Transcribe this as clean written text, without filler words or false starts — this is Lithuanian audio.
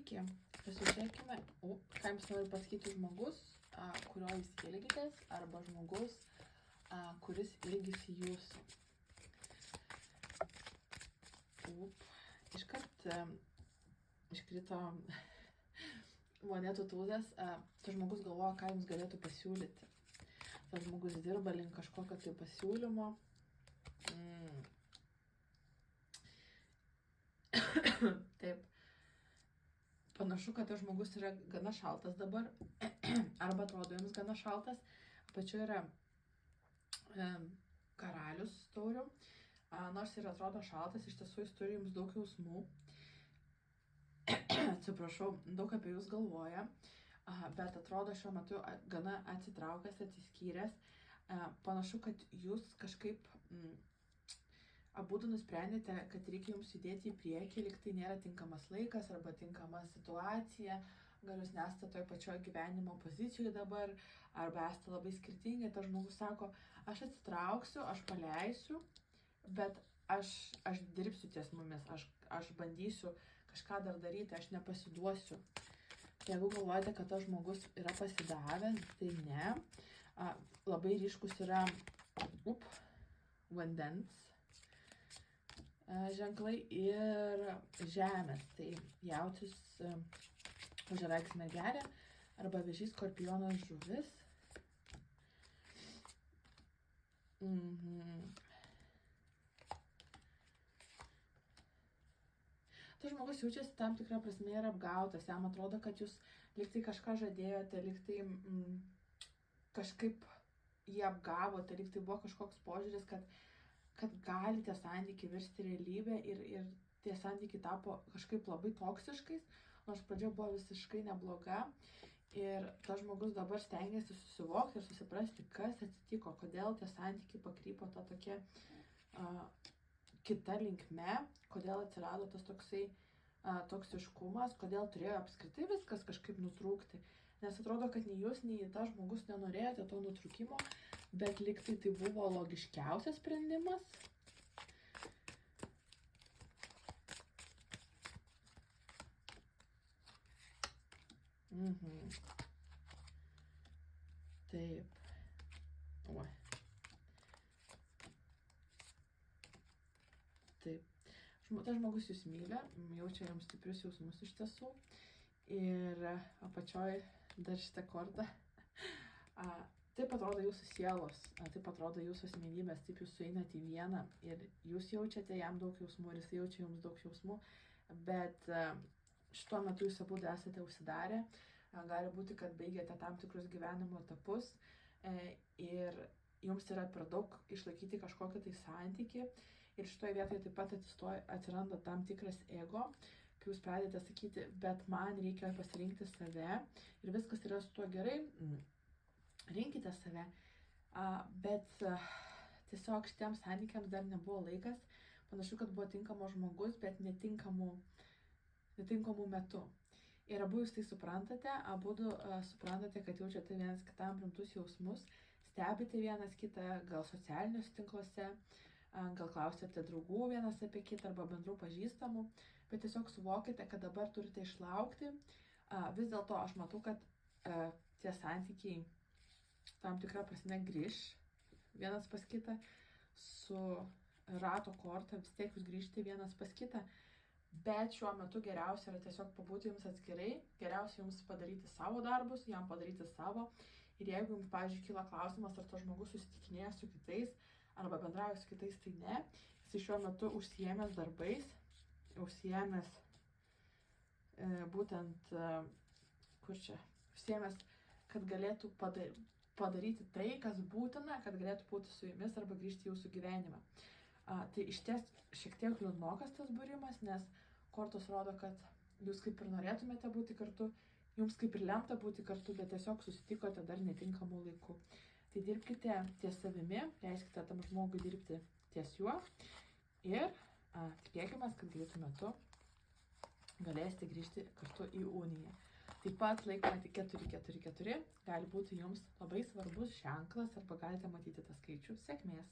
Sveiki, pasižiūrėkime, ką jums nori pasakyti žmogus, kurio jūs ilgitės, arba žmogus, kuris ilgisi jūsų. Iškart iškrito monetų tūzas, tas žmogus galvoja, ką jums galėtų pasiūlyti. Tas žmogus dirba link kažkokio tai pasiūlymo. Taip. Panašu, kad tas žmogus yra gana šaltas dabar, arba atrodo jums gana šaltas. Apačioje yra karalius taurių. Nors ir atrodo šaltas, iš tiesų jis turi jums daug jausmų. Atsiprašau, daug apie jūs galvoja, bet atrodo šiuo metu gana atsitraukęs, atsiskyręs. Panašu, kad jūs kažkaip abudu nusprendėte, kad reikia jums judėti į priekį, lyg tai nėra tinkamas laikas arba tinkama situacija. Gal jūs nesate toj pačioj gyvenimo pozicijoje dabar, arba esate labai skirtingi. Tas žmogus sako, aš atsitrauksiu, aš paleisiu, bet aš dirbsiu ties mumis, aš bandysiu kažką dar daryti, aš nepasiduosiu. Jeigu galvojate, kad tas žmogus yra pasidavęs, tai ne. Labai ryškus yra vandens ženklai ir žemės. Tai jautis, ožiaragis mergelė, arba vėžys, skorpionas, žuvis. Tas žmogus jaučiasi tam tikrą prasme ir apgautas. Jam atrodo, kad jūs lyg tai kažką žadėjote, lyg tai kažkaip jį apgavote, lyg tai buvo kažkoks požiūris, kad gali tie santykiai virsti realybę ir tie santykiai tapo kažkaip labai toksiškais, nors pradžia buvo visiškai nebloga. Ir tas žmogus dabar stengiasi susivokti ir susiprasti, kas atsitiko, kodėl tie santykiai pakrypo tą tokia kita linkme, kodėl atsirado tas toksai toksiškumas, kodėl turėjo apskritai viskas kažkaip nutrūkti. Nes atrodo, kad nei jūs, nei tas žmogus nenorėjote to nutrūkimo, bet lyg tai buvo logiškiausias sprendimas. Taip. Taip. Tas žmogus jūs myli, jaučia jums stiprius jausmus iš tiesų. Ir apačioj dar šitą kortą. Taip atrodo jūsų sielos, taip atrodo jūsų asmenybės, taip jūs sueinate į vieną ir jūs jaučiate jam daug jausmų ir jis jaučia jums daug jausmų, bet šituo metu jūs abudu esate užsidarę, gali būti, kad baigėte tam tikrus gyvenimo etapus ir jums yra per daug išlaikyti kažkokį tai santykį ir šitoje vietoje taip pat atsiranda tam tikras ego, kai jūs pradėte sakyti, bet man reikia pasirinkti save ir viskas yra su tuo gerai, rinkite save, bet tiesiog šitiems santykiams dar nebuvo laikas, panašu, kad buvo tinkamo žmogus, bet netinkamų metu. Ir abu jūs tai suprantate, suprantate, kad jaučiate vienas kitam rimtus jausmus, stebite vienas kitą, gal socialiniuose tinkluose, gal klausėte draugų vienas apie kitą arba bendrų pažįstamų, bet tiesiog suvokite, kad dabar turite išlaukti. Vis dėlto aš matau, kad tie santykiai tam tikrą prasme grįš vienas pas kitą, su rato korta vis tiek jūs grįžti vienas pas kitą, bet šiuo metu geriausia yra tiesiog pabūti jums atskirai, geriausia jums padaryti savo darbus, jam padaryti savo. Ir jeigu jums, pavyzdžiui, kyla klausimas, ar tas žmogus susitikinėja su kitais, arba bendrauja su kitais, tai ne. Jis šiuo metu užsiėmęs darbais, užsiėmęs užsiėmęs, kad galėtų padaryti tai, kas būtina, kad galėtų būti su jumis arba grįžti į jūsų gyvenimą. Tai išties šiek tiek liūdnokas tas būrimas, nes kortos rodo, kad jūs kaip ir norėtumėte būti kartu, jums kaip ir lemta būti kartu, bet tiesiog susitikote dar netinkamų laikų. Tai dirbkite ties savimi, leiskite tam žmogui dirbti ties juo ir tikėkime, kad greitu metu galėsite grįžti kartu į uniją. Taip pat laikmetį 444 gali būti jums labai svarbus ženklas arba galite matyti tą skaičių. Sėkmės!